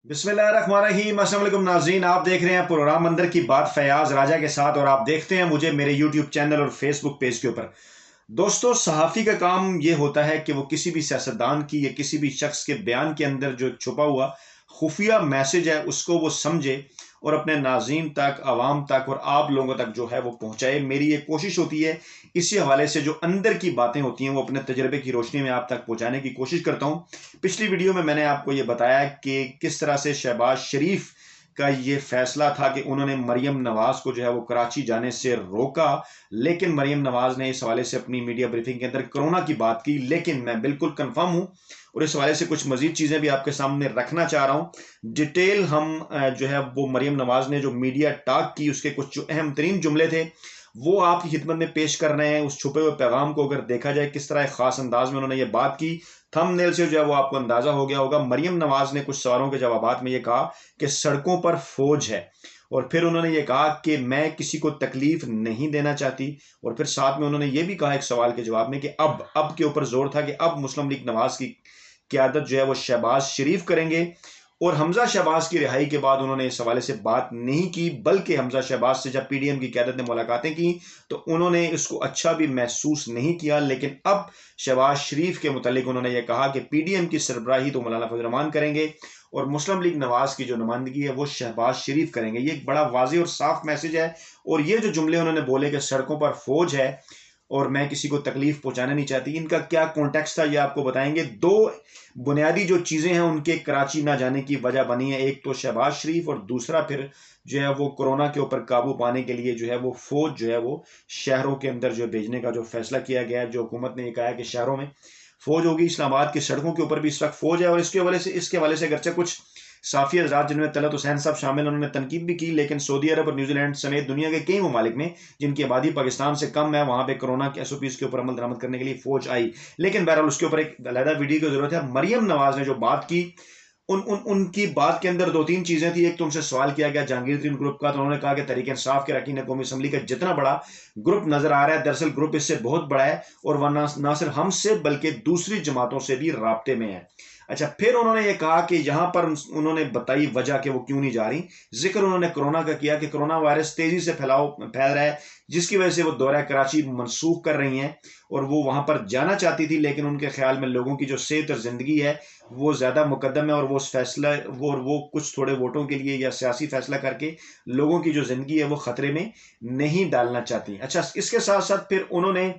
बिस्मिल्लाहिर्रहमानिर्रहीम। अस्सलाम वालेकुम नाज़रीन, आप देख रहे हैं प्रोग्राम अंदर की बात फयाज राजा के साथ और आप देखते हैं मुझे मेरे यूट्यूब चैनल और फेसबुक पेज के ऊपर। दोस्तों, सहाफ़ी का काम ये होता है कि वो किसी भी सियासतदान की या किसी भी शख्स के बयान के अंदर जो छुपा हुआ खुफिया मैसेज है उसको वो समझे और अपने नाज़रीन तक, आवाम तक और आप लोगों तक जो है वो पहुंचाए। मेरी ये कोशिश होती है, इसी हवाले से जो अंदर की बातें होती हैं वो अपने तजर्बे की रोशनी में आप तक पहुंचाने की कोशिश करता हूं। पिछली वीडियो में मैंने आपको ये बताया कि किस तरह से शहबाज शरीफ का ये फैसला था कि उन्होंने मरियम नवाज को जो है वो कराची जाने से रोका, लेकिन मरियम नवाज ने इस हवाले से अपनी मीडिया ब्रीफिंग के अंदर कोरोना की बात की। लेकिन मैं बिल्कुल कंफर्म हूं और इस हवाले से कुछ मजीद चीजें भी आपके सामने रखना चाह रहा हूं। डिटेल हम जो है वो मरियम नवाज ने जो मीडिया टॉक की उसके कुछ जो अहम तरीन जुमले थे वो आपकी खिदमत में पेश कर रहे हैं। उस छुपे हुए पैगाम को अगर देखा जाए किस तरह एक खास अंदाज में उन्होंने ये बात की, थंबनेल से जो है वो आपको अंदाजा हो गया होगा। मरियम नवाज ने कुछ सवालों के जवाबात में ये कहा कि सड़कों पर फौज है, और फिर उन्होंने ये कहा कि मैं किसी को तकलीफ नहीं देना चाहती, और फिर साथ में उन्होंने ये भी कहा एक सवाल के जवाब में कि अब के ऊपर जोर था कि अब मुस्लिम लीग नवाज की क्यादत जो है वो शहबाज शरीफ करेंगे। और हमजा शहबाज की रिहाई के बाद उन्होंने इस हवाले से बात नहीं की, बल्कि हमजा शहबाज से जब पीडीएम की क्यादत ने मुलाकातें की तो उन्होंने इसको अच्छा भी महसूस नहीं किया। लेकिन अब शहबाज शरीफ के मुतालिक उन्होंने ये कहा कि पीडीएम की सरबराही तो मौलाना फजल रहमान करेंगे और मुस्लिम लीग नवाज की जो नुमाइंदगी है वो शहबाज शरीफ करेंगे। ये एक बड़ा वाज़ेह और साफ मैसेज है। और ये जो जुमले उन्होंने बोले कि सड़कों पर फौज है और मैं किसी को तकलीफ पहुंचाना नहीं चाहती, इनका क्या कॉन्टेक्स्ट था ये आपको बताएंगे। दो बुनियादी जो चीजें हैं उनके कराची ना जाने की वजह बनी है, एक तो शहबाज शरीफ और दूसरा फिर जो है वो कोरोना के ऊपर काबू पाने के लिए जो है वो फौज जो है वो शहरों के अंदर जो भेजने का जो फैसला किया गया है। जो हुकूमत ने ये कहा है कि शहरों में फौज होगी, इस्लामाबाद की सड़कों के ऊपर भी इस वक्त फौज है। और इसके हवाले से अगरचे कुछ साफी हजरात जिनमें तलत हुसैन साहब शामिल, उन्होंने तनकीद भी की, लेकिन सऊदी अरब और न्यूजीलैंड समेत दुनिया के कई ममालिक में जिनकी आबादी पाकिस्तान से कम है वहां पे कोरोना के एसओपीज के ऊपर अमल दरामद करने के लिए फौज आई। लेकिन बहरहाल उसके ऊपर एक अलहदा वीडियो की जरूरत है। मरियम नवाज ने जो बात की उनकी बात के अंदर दो तीन चीजें थी। एक तो उनसे सवाल किया गया जहांगीर तरीन ग्रुप का, तो उन्होंने कहा कि तहरीक इंसाफ के अरकान कौमी असम्बली का जितना बड़ा ग्रुप नजर आ रहा है, दरअसल ग्रुप इससे बहुत बड़ा है और वह ना सिर्फ हमसे बल्कि दूसरी जमातों से भी राब्ते में है। अच्छा, फिर उन्होंने ये कहा कि यहां पर उन्होंने बताई वजह कि वो क्यों नहीं जा रही। जिक्र उन्होंने कोरोना का किया कि कोरोना वायरस तेजी से फैल रहा है, जिसकी वजह से वो दौरा कराची मनसूख कर रही हैं और वो वहां पर जाना चाहती थी, लेकिन उनके ख्याल में लोगों की जो सेहत और जिंदगी है वो ज्यादा मुकद्दम है और वो फैसला वो कुछ थोड़े वोटों के लिए या सियासी फैसला करके लोगों की जो जिंदगी है वो खतरे में नहीं डालना चाहती। अच्छा, इसके साथ साथ फिर उन्होंने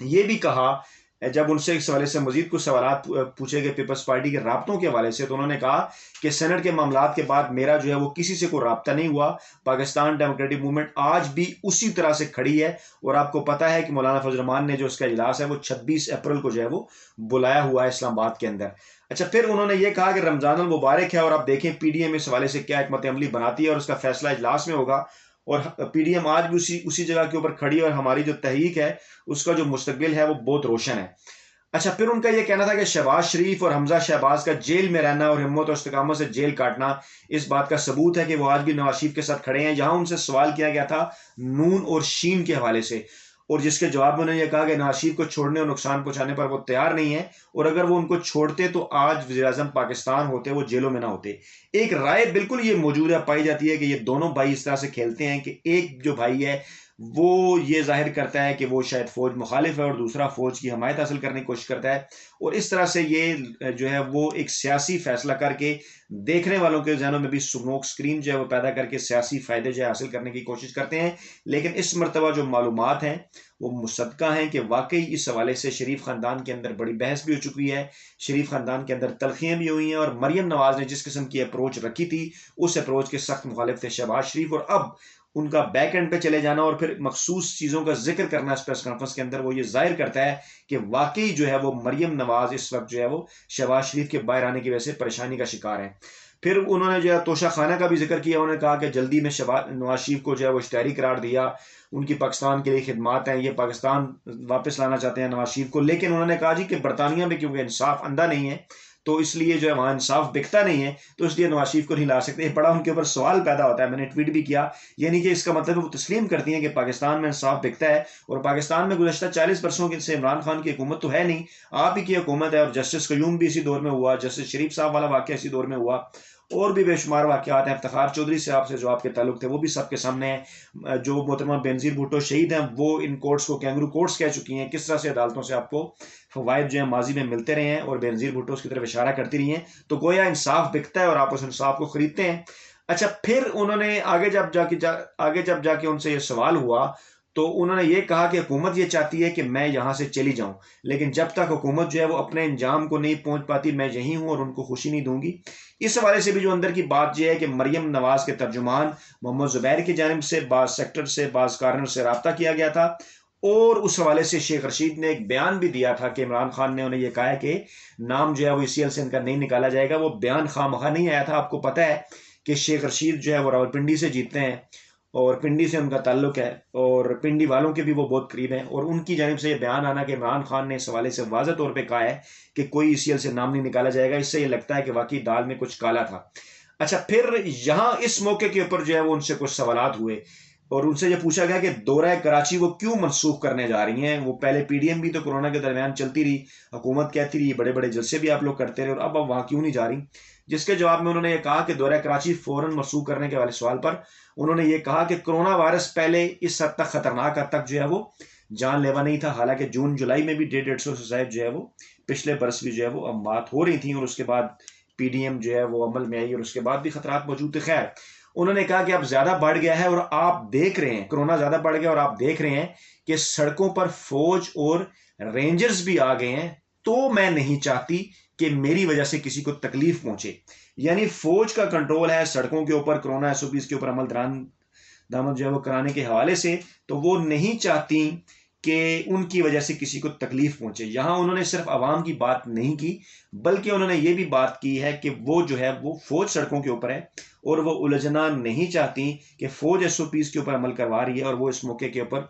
ये भी कहा, जब उनसे इस हवाले से मजीद कुछ सवाल पूछे गए पीपल्स पार्टी के राब्तों के हवाले से, तो उन्होंने कहा कि सेनेट के मामलात के बाद मेरा जो है वो किसी से कोई राब्ता नहीं हुआ। पाकिस्तान डेमोक्रेटिक मूवमेंट आज भी उसी तरह से खड़ी है और आपको पता है कि मौलाना फजल रहमान ने जो इसका इजलास है वो 26 अप्रैल को जो है वो बुलाया हुआ है इस्लामाबाद के अंदर। अच्छा, फिर उन्होंने ये कहा कि रमजान अल मुबारक है और आप देखें पीडीएम इस हवाले से क्या हिकमत अमली बनाती है और उसका फैसला इजलास में होगा। और पीडीएम आज भी उसी जगह के ऊपर खड़ी है और हमारी जो तहरीक है उसका जो मुस्तकबिल है वो बहुत रोशन है। अच्छा, फिर उनका यह कहना था कि शहबाज शरीफ और हमजा शहबाज का जेल में रहना और हिम्मत और इस्तिकामत से जेल काटना इस बात का सबूत है कि वो आज भी नवाज शरीफ के साथ खड़े हैं। यहां उनसे सवाल किया गया था नून और शीन के हवाले से, और जिसके जवाब में उन्होंने यह कहा कि नवाज शरीफ को छोड़ने और नुकसान पहुंचाने पर वो तैयार नहीं है, और अगर वो उनको छोड़ते तो आज वज़ीर आज़म पाकिस्तान होते, वो जेलों में ना होते। एक राय बिल्कुल ये मौजूद है, पाई जाती है कि ये दोनों भाई इस तरह से खेलते हैं कि एक जो भाई है वो ये जाहिर करता है कि वो शायद फौज मुखालिफ है और दूसरा फौज की हमायत हासिल करने की कोशिश करता है, और इस तरह से ये जो है वो एक सियासी फैसला करके देखने वालों के जहनों में भी स्मोक स्क्रीन जो है वो पैदा करके सियासी फायदे जो है हासिल करने की कोशिश करते हैं। लेकिन इस मरतबा जो मालूमात हैं वो मुसद्दका हैं कि वाकई इस हवाले से शरीफ खानदान के अंदर बड़ी बहस भी हो चुकी है, शरीफ खानदान के अंदर तलखियां भी हुई हैं, और मरियम नवाज ने जिस किस्म की अप्रोच रखी थी उस अप्रोच के सख्त मुखालिफ थे शहबाज शरीफ। और अब उनका बैक एंड पे चले जाना और फिर मखसूस चीज़ों का जिक्र करना इस प्रेस कॉन्फ्रेंस के अंदर, वो ये जाहिर करता है कि वाकई जो है वो मरियम नवाज इस वक्त जो है वो शहबाज शरीफ के बाहर आने की वजह से परेशानी का शिकार है। फिर उन्होंने जो है तोशा खाना का भी जिक्र किया। उन्होंने कहा कि जल्दी में नवाज शरीफ को जो है वो इश्तिहारी करार दिया, उनकी पाकिस्तान के लिए खिदमात हैं, ये पाकिस्तान वापस लाना चाहते हैं नवाज शरीफ को। लेकिन उन्होंने कहा जी कि बरतानिया में क्योंकि इंसाफ अंधा नहीं है तो इसलिए जो है वहां इंसाफ बिकता नहीं है, तो इसलिए नवाज शरीफ को नहीं ला सकते। बड़ा उनके ऊपर सवाल पैदा होता है, मैंने ट्वीट भी किया। यानी कि इसका मतलब वो तस्लीम करती हैं कि पाकिस्तान में इंसाफ बिकता है, और पाकिस्तान में गुज़श्ता 40 वर्षों से इमरान खान की हुकूमत तो है नहीं, आप ही की हुकूमत है। और जस्टिस कयूम भी इसी दौर में हुआ, जस्टिस शरीफ साहब वाला वाक़या इसी दौर में हुआ, और भी बेशुमार वाक़यात हैं। इफ्तिखार चौधरी साहब से जो आपके ताल्लुक थे वो भी सबके सामने हैं। जो मोहतरमा बेनज़ीर भुट्टो शहीद हैं वो इन कोर्ट्स को कैंगरू कोर्ट्स कह चुकी हैं। किस तरह से अदालतों से आपको फ़वाइद जो है माजी में मिलते रहे हैं और बेनज़ीर भुट्टो उसकी तरफ इशारा करती रही हैं। तो गोया इंसाफ बिकता है और आप उस इंसाफ को खरीदते हैं। अच्छा, फिर उन्होंने आगे जब जाके उनसे ये सवाल हुआ तो उन्होंने ये कहा कि हुकूमत ये चाहती है कि मैं यहाँ से चली जाऊँ, लेकिन जब तक हुकूमत जो है वो अपने अंजाम को नहीं पहुँच पाती मैं यहीं हूँ और उनको खुशी नहीं दूंगी। इस हवाले से भी जो अंदर की बात यह है कि मरियम नवाज के तर्जुमान मोहम्मद जुबैर की जानिब से बाज़ सेक्टर से बाज़ कार्नर से रब्ता किया गया था और उस हवाले से शेख रशीद ने एक बयान भी दिया था कि इमरान खान ने उन्हें यह कहा है कि नाम जो है वो ECL से इनका नहीं निकाला जाएगा। वो बयान खामखा नहीं आया था। आपको पता है कि शेख रशीद जो है वो रावलपिंडी से जीतते हैं और पिंडी से उनका ताल्लुक है और पिंडी वालों के भी वो बहुत करीब हैं और उनकी जानिब से ये बयान आना कि इमरान खान ने इस हवाले से वाज़ेह तौर पे कहा है कि कोई ECL से नाम नहीं निकाला जाएगा, इससे ये लगता है कि वाकई दाल में कुछ काला था। अच्छा, फिर यहाँ इस मौके के ऊपर जो है वो उनसे कुछ सवालात हुए और उनसे ये पूछा गया कि दौरा कराची वो क्यों मनसूख करने जा रही हैं। वो पहले PDM भी तो कोरोना के दरमियान चलती रही, हुकूमत कहती रही बड़े बड़े जलसे भी आप लोग करते रहे और अब वहाँ क्यों नहीं जा रही। जिसके जवाब में उन्होंने ये कहा कि दौरा कराची फौरन मनसूख करने के वाले सवाल पर उन्होंने ये कहा कि कोरोना वायरस पहले इस हद तक खतरनाक हद तक जो है वो जानलेवा नहीं था। हालांकि जून जुलाई में भी 150 से शायद जो है वो पिछले बरस भी जो है वो अमवात हो रही थी और उसके बाद PDM जो है वो अमल में आई और उसके बाद भी खतरात मौजूद थे। खैर, उन्होंने कहा कि अब ज्यादा बढ़ गया है और आप देख रहे हैं कोरोना ज्यादा बढ़ गया और आप देख रहे हैं कि सड़कों पर फौज और रेंजर्स भी आ गए हैं, तो मैं नहीं चाहती कि मेरी वजह से किसी को तकलीफ पहुंचे। यानी फौज का कंट्रोल है सड़कों के ऊपर कोरोना SOPs के ऊपर अमल दामद जो है वो कराने के हवाले से, तो वो नहीं चाहती कि उनकी वजह से किसी को तकलीफ पहुंचे। यहां उन्होंने सिर्फ आवाम की बात नहीं की बल्कि उन्होंने ये भी बात की है कि वो जो है वो फौज सड़कों के ऊपर है और वो उलझना नहीं चाहती कि फौज SOPs के ऊपर अमल करवा रही है और वो इस मौके के ऊपर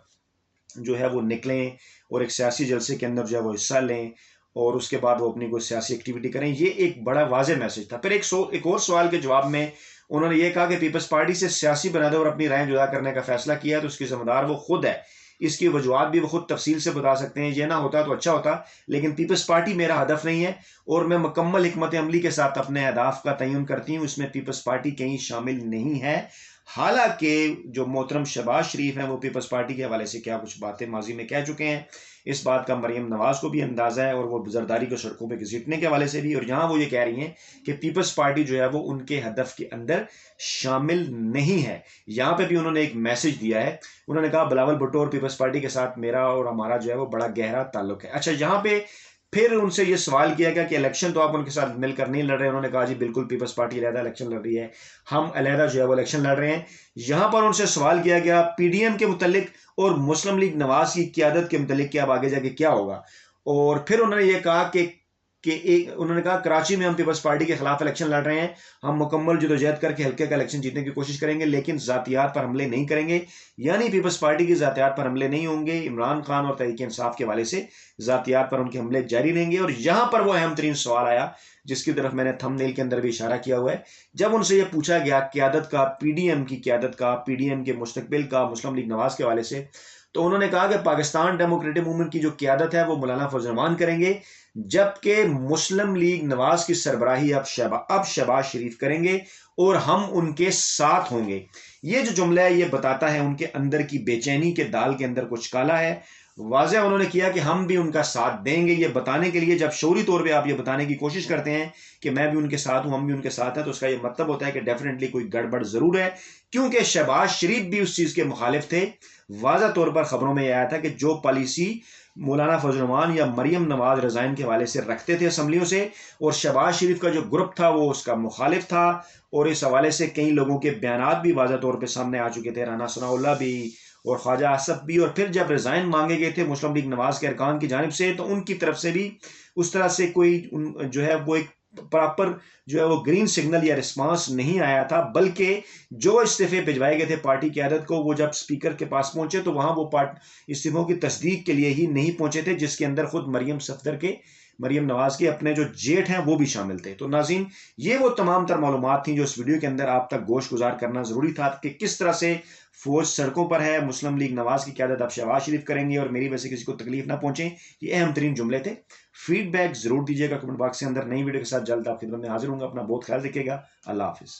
जो है वो निकलें और एक सियासी जलसे के अंदर जो है वो हिस्सा लें और उसके बाद वो अपनी कोई सियासी एक्टिविटी करें। ये एक बड़ा वाज़ेह मैसेज था। फिर एक और सवाल के जवाब में उन्होंने ये कहा कि पीपल्स पार्टी से सियासी बनाते और अपनी राय जुदा करने का फैसला किया तो उसकी जिम्मेदार वो खुद है। इसकी वजूहत भी वो खुद तफसील से बता सकते हैं। ये ना होता तो अच्छा होता, लेकिन पीपल्स पार्टी मेरा हदफ नहीं है और मैं मुकम्मल हिकमत अमली के साथ अपने अहदाफ का तयन करती हूँ। इसमें पीपल्स पार्टी कहीं शामिल नहीं है। हालांकि जो मोहतरम शहबाज शरीफ हैं वो पीपल्स पार्टी के हवाले से क्या कुछ बातें माजी में कह चुके हैं, इस बात का मरियम नवाज को भी अंदाजा है और वो जरदारी को सड़कों पे घसीटने के हवाले से भी। और यहाँ वो ये कह रही हैं कि पीपल्स पार्टी जो है वो उनके हदफ के अंदर शामिल नहीं है। यहाँ पे भी उन्होंने एक मैसेज दिया है। उन्होंने कहा बिलावल भुट्टो और पीपल्स पार्टी के साथ मेरा और हमारा जो है वो बड़ा गहरा ताल्लुक है। अच्छा, यहाँ पे फिर उनसे ये सवाल किया गया कि इलेक्शन तो आप उनके साथ मिलकर नहीं लड़ रहे। उन्होंने कहा जी बिल्कुल, पीपल्स पार्टी अलहदा इलेक्शन लड़ रही है, हम अलहदा जो है वो इलेक्शन लड़ रहे हैं। यहां पर उनसे सवाल किया गया PDM के मुतल्लिक और मुस्लिम लीग नवाज की क़यादत के मुतल्लिक कि अब आगे जाके क्या होगा। और फिर उन्होंने ये कहा कि उन्होंने कहा कराची में हम पीपल्स पार्टी के खिलाफ इलेक्शन लड़ रहे हैं, हम मुकम्मल जदोजहद करके हल्के का इलेक्शन जीतने की कोशिश करेंगे लेकिन जातियात पर हमले नहीं करेंगे। यानी पीपल्स पार्टी की जातियात पर हमले नहीं होंगे। इमरान खान और तहरीक इंसाफ के हवाले से जातियात पर उनके हमले जारी रहेंगे। और यहां पर वो अहम तरीन सवाल आया जिसकी तरफ मैंने थंबनेल के अंदर भी इशारा किया हुआ है। जब उनसे यह पूछा गया क़यादत का, PDM की क़यादत का, PDM के मुस्तकबिल का मुस्लिम लीग नवाज के हवाले से, तो उन्होंने कहा कि पाकिस्तान डेमोक्रेटिक मूवमेंट की जो क़यादत है वो मौलाना फजल रहमान करेंगे, जबकि मुस्लिम लीग नवाज की सरबराही अब शहबाज शरीफ करेंगे और हम उनके साथ होंगे। ये जो जुमला है ये बताता है उनके अंदर की बेचैनी के दाल के अंदर कुछ काला है। वाज़ेह उन्होंने किया कि हम भी उनका साथ देंगे। ये बताने के लिए जब शौरी तौर पे आप ये बताने की कोशिश करते हैं कि मैं भी उनके साथ हूं, हम भी उनके साथ हैं, तो उसका ये मतलब होता है कि डेफिनेटली कोई गड़बड़ जरूर है, क्योंकि शहबाज शरीफ भी उस चीज के मुखालिफ थे। वाज़ेह तौर पर खबरों में यह आया था कि जो पॉलिसी मौलाना फजल रहमान या मरियम नवाज रजाइन के हवाले से रखते थे असम्बलियों से, और शहबाज शरीफ का जो ग्रुप था वो उसका मुखालिफ था। और इस हवाले से कई लोगों के बयानात भी वाज़ेह तौर पर सामने आ चुके थे, राना सनाउल्लाह भी और ख्वाजा आसफ भी। और फिर जब रिजाइन मांगे गए थे मुस्लिम लीग नवाज के अरकान की जानिब से, तो उनकी तरफ से भी उस तरह से कोई जो है वो एक प्रॉपर जो है वो ग्रीन सिग्नल या रिस्पांस नहीं आया था। बल्कि जो इस्तीफे भिजवाए गए थे पार्टी की क़यादत को, वो जब स्पीकर के पास पहुंचे तो वहां वो इस्तीफों की तस्दीक के लिए ही नहीं पहुंचे थे, जिसके अंदर खुद मरियम सफदर के मरियम नवाज के अपने जो जेठ हैं वो भी शामिल थे। तो नाज़रीन, ये वो तमाम तर मालूमात थी जो इस वीडियो के अंदर आप तक गोश गुजार करना जरूरी था कि किस तरह से फौज सड़कों पर है, मुस्लिम लीग नवाज की क़यादत अब शहबाज शरीफ करेंगे और मेरी वजह से किसी को तकलीफ ना पहुंचे। ये अहम तरीन जुमले थे। फीडबैक जरूर दीजिएगा कमेंट बॉक्स के अंदर। नई वीडियो के साथ जल्द आप खिदमत में हाजिर होंगे। अपना बहुत ख्याल रखिएगा। अल्लाह हाफिज।